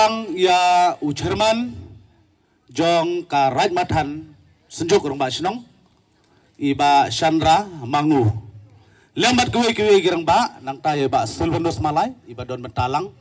Kerpang ya Ucerman jong ka Rajmathan senjuk orang ba senong iba Chandra Mangu lembat kewe girang ba nang tayo ba Silvanus Malay iba don bentalang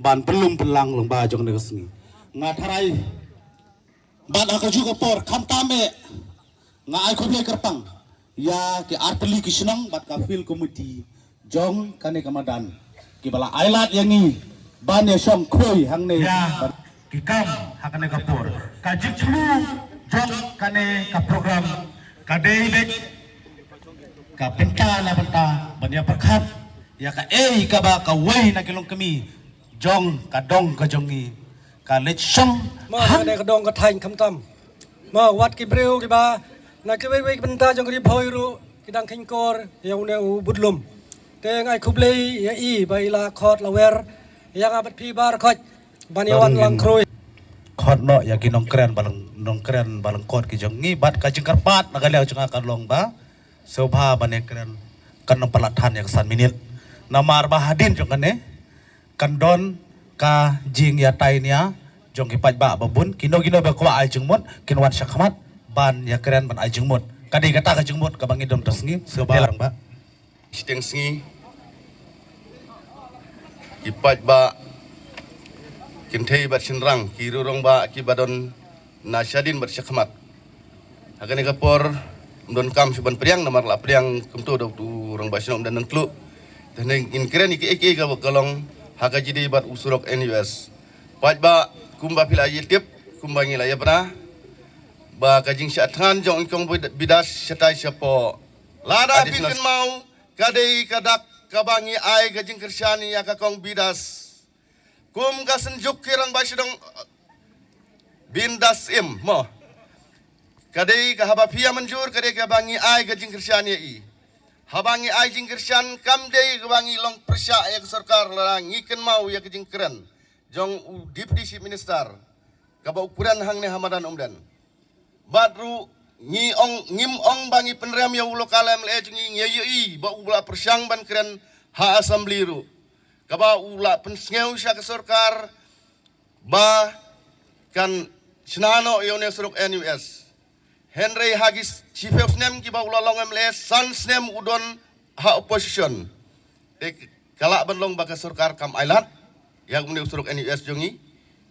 ban pelum pelang long ba jong negesni ngatarai ban aku juga por kantame nga ai ko Kerpang ya ke arteli kisenong bat ka fil committee jong kane kamadan kibala ailat yang ni ban ya song koi hang ne ya kikam hakane kapur kajik chulu jong kane ka program ka deibek ka penta na benta banya perkhat ya ka ka ba ka wei na kilong kami jong ka dong ka jongi ka lech song ma ne ka dong ka thain kham tam ma wat ki breu ki ba na ki wei benta jong ri phoi ru kidang khin kor yau ne u budlum te ngai khublei ya i bai la khot la wer yang abat pi bar khot baniwan lang kroi khot no ya ki nong kren balang kot ki jongi bat ka jingkar pat na galeu jong akan long ba sobha bane kren kan nong palathan yang san minit namar ba hadin jong kane kan don ka jing ya tainya jong ki paj ba babun kino ba kwa ai jung mot kinwan syakmat ban ya kren ban ai jung mot kadi kata ka jung mot ka bangi dom tersngi sobha lang ba Stengsi ipat ba kintei bat sinrang kirurong ba kibadon nasyadin bat syakmat hakane kapor don kam suban priang namar la priang kumtu do tu rong ba sinom dan nentlu dan in keren iki ga kalong haka jidi bat usurok NUS pat ba kumba pila yitip kumba ngila ya pra ba kajing syathan jong kong bidas setai siapo lada pikin mau kadai kadak kabangi ai gajing kersyani ya kakong bidas kum kasenjuk kirang basidong bindas im mo kadai kahaba pia menjur kadai kabangi ai gajing kersyani i habangi ai jing kersyan kamdei kabangi long persya ya ke sarkar larang ngiken mau ya gajing keren jong deputy chief minister kaba ukuran hang ne hamadan umdan badru ngim ong bangi penrem ya ulo kalem le jungi ngeyei ba ula persyang ban keren ha assembly ru kaba ula pensngeu sya kesorkar ba kan senano yone suruk NUS Henry Hagis chief of nem ki ba ula long le san nem udon ha opposition kala ban long ba kesorkar kam ailat yang mene suruk NUS jungi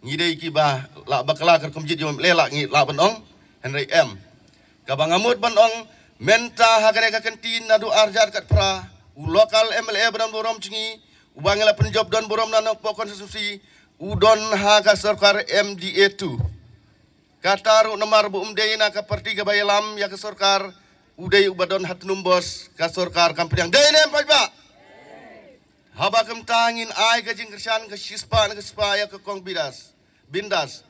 ngidei ki ba la bakala ker komjit yom le la ngi la ban ong Henry M kabangamut bandong menta hagare ka kentin nadu arjar kat pra u lokal MLA bram borom cingi ubangela penjob don borom nanok pokon konstitusi udon haga sarkar MDA 2 kataru nomar bu umdeina ka parti ga bayalam ya ka sarkar udai ubadon hatnum bos ka sarkar kampung deinem pajba haba kem tangin ai ka jingkersan ka sispa ka spa ya ka kong bindas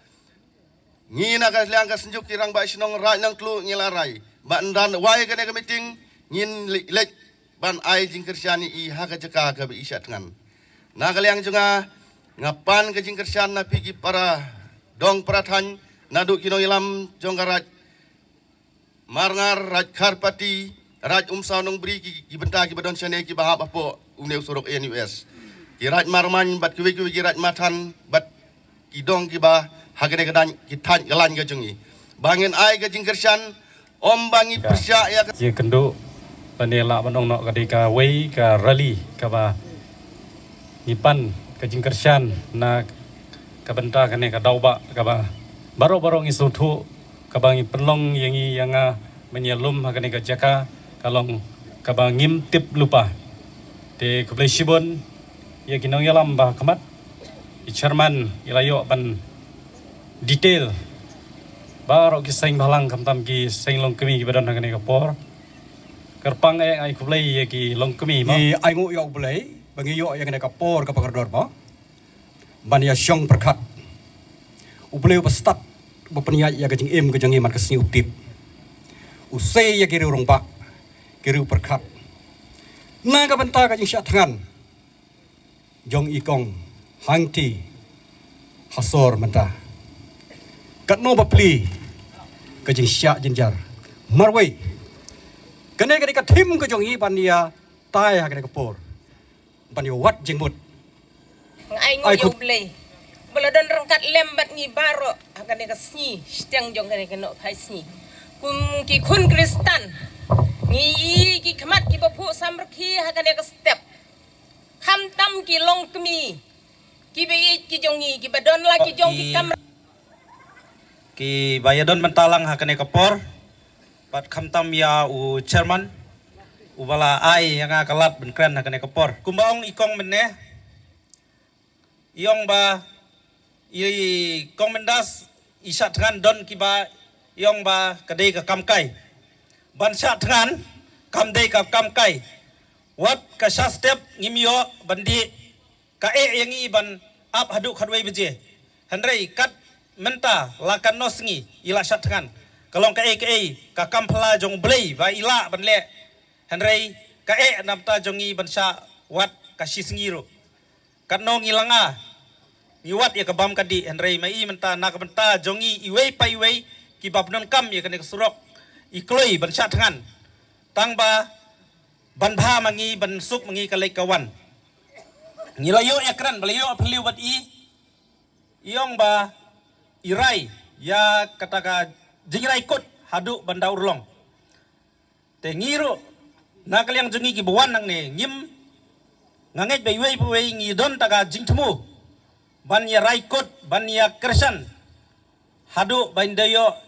ngina ka liang ka senjuk kirang ba sinong rai nang tlu ngilarai ban dan wai ka ka meeting ngin lek ban ai jingkersyani i ha ka jeka ka bi isat ngan na ka liang junga ngapan ka jingkersyan na pigi para dong prathan nadu kino ilam jonggaraj marngar raj karpati raj umsanong bri ki benta ki badon sene ki bahap apo une usurok NUS ki raj marman bat ki raj matan bat idong ki ba hagane gadan kitan galan ga jungi bangin ai ga jingkersyan om bangi persya ya je kendo panela banong no kadika wei ka rally ka ba nipan ka jingkersyan na ka benta kane ka dauba ka ba baro isutu ka bangi penlong yangi yanga menyelum hagane ka jaka kalong ka ba ngim tip lupa te kublai shibon ya kinong yalam ba kamat chairman ilayo ban detail baro ki seng balang kamtam ki seng long kemi ki badan ngane kapor Kerpang ai kublai ki long kemi ma ni ai ngu yo blai bangi yo yang ne kapor ka pakardor ba ban ya syong perkhat ublai bestat bepeniat ya gajing em gajing iman kesni utip usai ya kiri urung pak kiri perkhat na ka benta gajing syak tangan jong ikong hangti hasor mentah kat no bapli kajing syak jenjar marwai kene ka tim ka jong i ban dia tai ha ka por ban yo wat jingmut ai ngu yo blei beladon rang ngi baro agane ka sni steng jong kane no phai sni kum ki khun kristan ngi ki khamat ki bapu samrakhi agane ka step kham tam ki long kmi ki be ki jongi ki badon la ki jong ki kam ki bayadon mentalang hakane kapor pat khamtam ya u chairman u bala ai yang akalat benkren hakane kapor kumbaong ikong menne iong ba i komendas isat tran don ki ba iong ba kadai ka kamkai ban sat tran kamdai ka kamkai wat ka step ngimyo bandi ka yang i ban ap hadu khadwai beje handrei kat menta lakan nosngi ila sat tran kalong ka ka kampla jong blei ba ila ban le handrei ka namta jongi ban sha wat ka sisngiro kanong ilanga niwat ya kabam kadi henrei mai menta nak menta jongi iwei pa iwei ki babnon kam ya kane surok ikloi ban sat tangan tangba ban bha mangi ban suk mangi kalai kawan nilayo ekran balayo apeliu bat iong ba irai ya kataka jingrai kot hadu banda urlong te ngiro nakaliang jongi ki bawan nang ne ngim nganget bai wei wei ngi don taga jingtemu ban ya raikot ban ya kersan hadu bandayo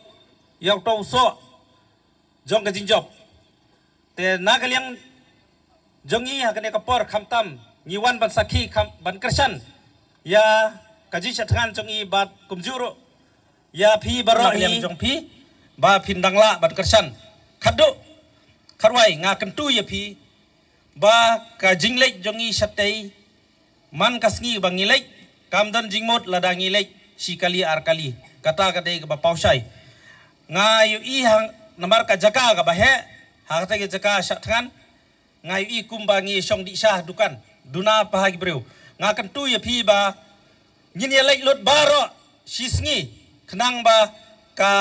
yang tau so jong ka jinjob te nakaliang jongi hakane kapor khamtam ngiwan ban sakhi ban kersan ya kaji chatngan jongi bat kumjuro ya phi baro yang jong phi ba phindangla ban kersan khadu kharwai nga kentu ya phi ba ka jinglek jongi satei man kasngi bangilek kamdan jingmot ladang ilek sikali arkali kata kadai ke bapausai ngayu i hang namar ka jaka ka bahe hakta ke jaka satkan ngayu i kumbangi song di sah dukan duna pahagi breu ngakan tu ya phi ba ngin ya lek lot baro sisngi kenang ba ka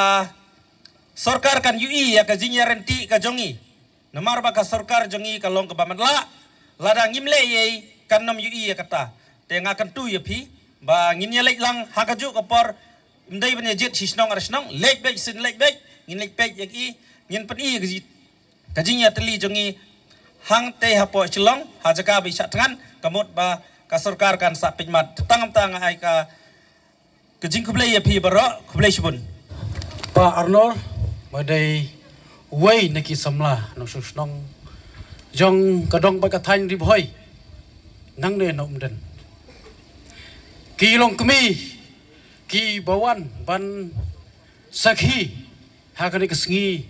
sarkar kan ui ya ka jinya renti ka jongi namar ba ka sarkar jongi ka long ka bamadla ladang imle ye kanam ui ya kata te ngakan tu ya phi ba ngin ya lek lang hakaju kapor ndai bane jet sisnong arsnong lek bek sin lek bek ngin lek pek yak i ngin pen i kajinya teli jongi hang te hapo chelong hajaka bi satngan kamut ba ka sarkar kan sa pijmat tang ai ka kajing kublai ya phi baro kublai shibun Pa Arnold madai wei neki samla no susnong jong kadong ba ka thain ri bhoi nang ne nom den ki long kmi ki bawan ban sakhi hakane kesngi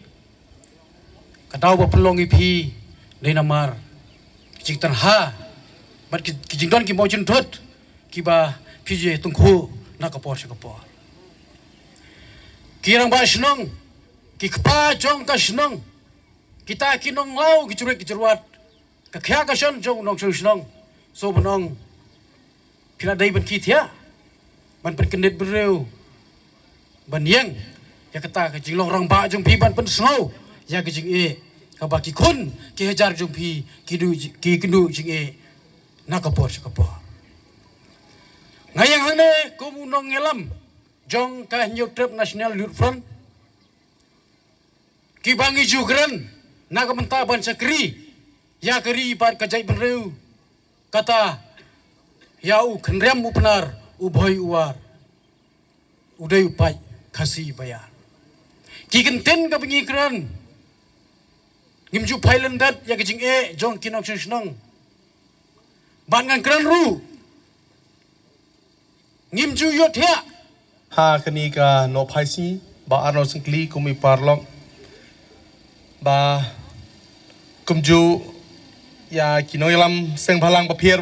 kadau ba pelongi phi nei namar kijing tanha bat kijing don ki mojun thot ki ba phi je tungkhu na kapor se kapor kirang ba snong ki kpa jong ka snong kita kinong lau ki churet ki churwat ka khya ka shan jong nong snong so bonong pila dai ban ki thia ban pen kendet bereu ban yang ya kata ka jinglong rang ba jong pi ban pen snow ya ka jing e ka ba ki khun ki hajar jong pi ki du ki kendu jing e na kapor se kapor ngayang hane kumunong ngelam jong ka nyuk trip national youth front ki bangi jugran na ka menta ban sakri ya kari pat ka jai bereu kata ya u khenrem upnar u bhoi uar udai upai khasi bayar ki kenten ka bingi kran ngimju phailan dat ya kijing e jong kinok snong ban ngan kran ru ngimju yot hia ha kani ka no phaisi ba arno singli kumi parlok ba kumju ya kinoilam seng balang papier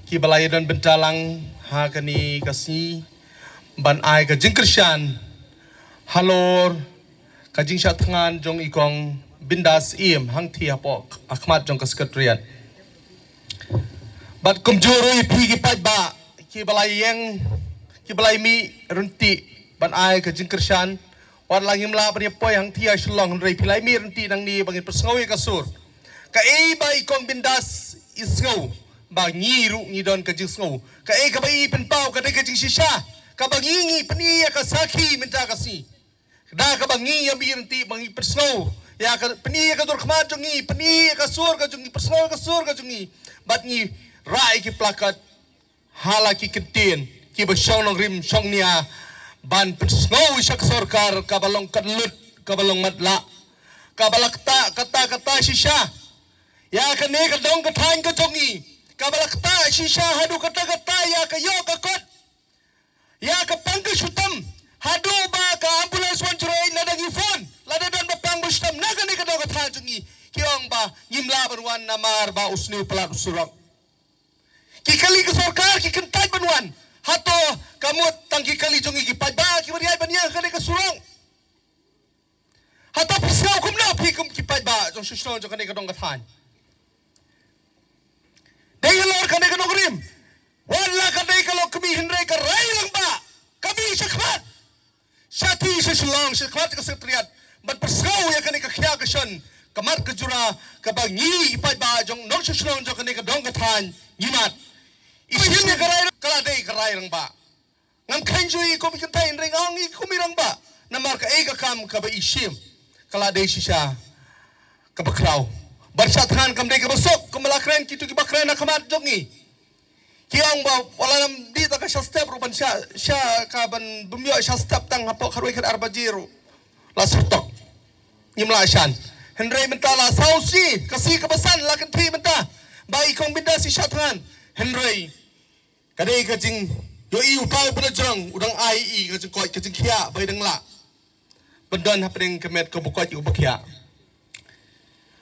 ki balai dan bentalang ha kani kasi ban ai ka jingkrshan halor ka jingsha thangan jong ikong bindas im hang thi hapo akhmat jong ka sekretariat bat kumjuru ipi ki pat ba ki balai mi runti ban ai ka jingkrshan wan langim la bani poi hang thi aslong rei pilai mi runti nang ni bangin persngawi kasur ka ei ba ikong bindas isngau ba ngiru ngidon ka jing sngo ka ei ka bai pen pau ka de ka jing shisha kabangingi peniya ka saki minta kasi da kabangi yang birenti bangi persno ya ka peniya ka dorkhmat jongi peniya ka sur ka jongi persno ka sur ka jongi bat ngi rai ki plakat hala ki keten ki basong nong rim song nia ban persno isak sarkar kabalong kadlut kabalong matla kabalakta kata shisha ya kane ka dong ka thain ka jongi kabalakta shisha hadu kata ya ka yo ka kot ya ka pangka sutam hadu ba ka ambulance wan churai ladangi phone ladadan ba pang bustam naga ne ka dong ka thain jongi kiong ba ngimla banwan namar ba usni pelat usurang ki kali ka sarkar ki kentai banwan hato kamut tangki kali jongi ki pada ki bariai bania ka ne ka surang hato pisau kumna pikum ki pada jong susno jong ka ne ka dong ka thain Dengar kami kena kirim. Wala kadai kalau kami hendrai ke rai lang ba. Kami syakmat. Syati sesulang syakmat ke setriat. Bat persau ya kani ke khia ke syon. Kamat ke jura ke bangi ipai ba jong nok sesulang jong kani ke dong ke than nyimat. Isin ya ke rai kaladai ke rai lang ba. Ngam kanjui ko mi kentai hendrai ngangi ko mi lang ba. Namar ke ega kam ke ba isim. Kaladai sisa ke bakrau. Bersatkan kamdai ke besok kemelakren kitu ki bakren na kamat jongi kiang ba wala nam di ta ka step ruban sya ka ban bumyo sya step tang hapo kharoi khat arbajiru la sutok nyimla shan hendrai mentala sausi kasi kebesan la kan thi menta bai kong binda si syathan hendrai kadai ka jing yo i utai pada jang udang ai i ka jing koi ka jing khia bai dang la bendan hapeng kemet ko bukoi ki ubakhia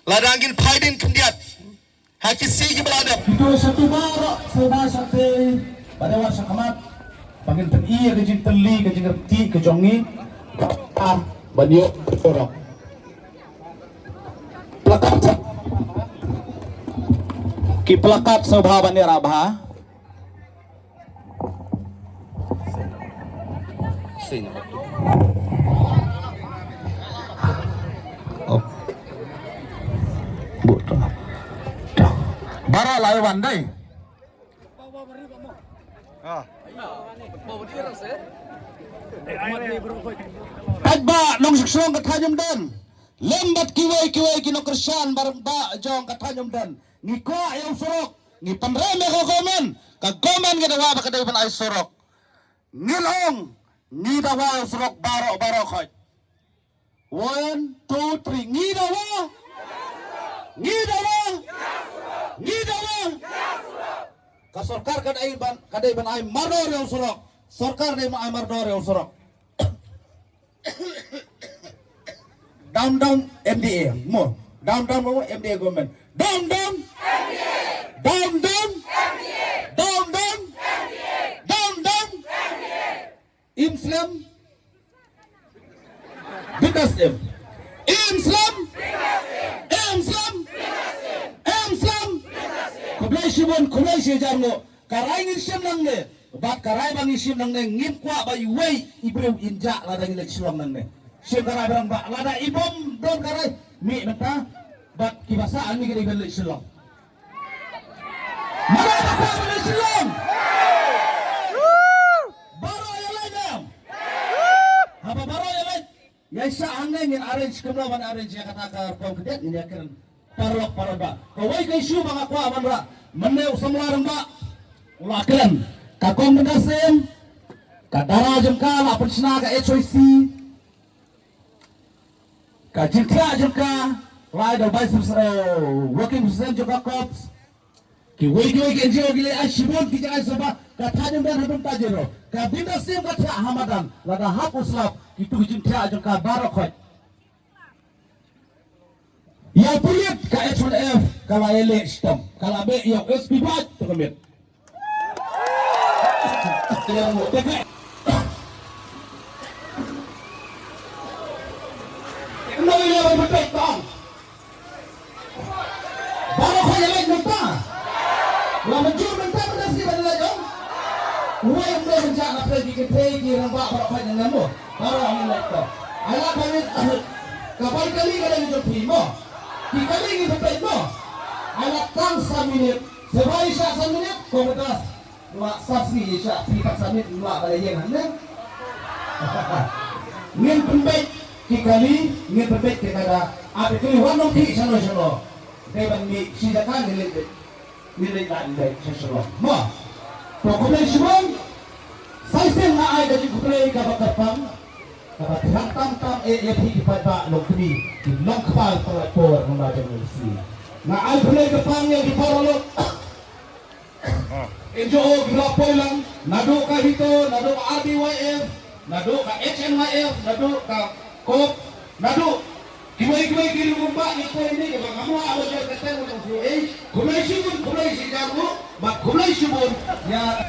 ladangin paidin kendiat haki sigi beladap Itu satu barok sebab sampai pada waktu kamat panggil teni ke jing teli ke jing reti ke jongi banyo orang plakat ki plakat sobha bani rabha sing Bara layu bandai. Agba nong suksong katanyom dan. Lembat kiwai kino Kristyan barang ba jong katanyom dan. Ngiko ayaw surok. Ngi panreme ko komen. Kagomen ginawa ba kaday ban ay surok. Ngilong. Ngi dawa surok baro koy. 1, 2, 3. Ngi dawa. Ngi dawa. Ngi dawa. Ka sarkar kaday ban ay mardor yang surok. Sarkar day ma ay mardor yang surok. Down MDA mo. Down mo MDA government. Down MDA. Down MDA. Down MDA. Islam. Bidasem. Islam. Kublai si jarno karai ngisim nangne bat karai bang isim nangne ngim kwa ba iwei ibreu inja lada ngilek silong nangne sim karai barang ba lada ibom don karai mi meta bat kibasaan mi gede ngilek silong mana ba ngilek silong baro ya lain apa baro ya lain ya sa hangne ngin arrange kumla ban arrange ya kata ka pom kedet ni akan parlok paraba kawai kai shu bang akwa manra Mene usamlarang ba ulakan kakong mendasim kadara jengka la persna ka HOC ka jengka lai da vice working president jengka cops ki wei NGO gile ashibon ki jangan sabah ka tajam dan hadum tajero ka bindasim ka tha hamadan la da hap uslap kitu jengka barokot ya pulit ka H1F kala ele stom kala be ya SP bat to kemit ya mo teke no ya ba betek tong baru ko ya lek nota la menjur menta berdasi badala jong uai mo menja na pregi ke pregi rang ba baru ko ya ngamo baru ang lek to ala pamit kapal kali kada ni jopi mo Kikalingi sa mo. Alat kang sa minit. Sabay siya sa minit. Komentas. la sasri sya pikat samit la pada yang hanya ngin pembek kikali ngin pembek kita ada keluhan nong ti sano sano dewan mi sidakan nilai dan sano ma pokoknya semua saya sen na ay dari kuplay kabakapang kabat tam ya ti pada long kini long kapal por membaca nulis na ay kuplay kapang yang di paralog Enjo gilapoy lang nado ka dito nado ka RBYF nado ka HNYF nado ka COP nado kiway kiri rumba ni ko ini ka kamu awak saya kata mo ko kulay si jago ba kulay sibon ya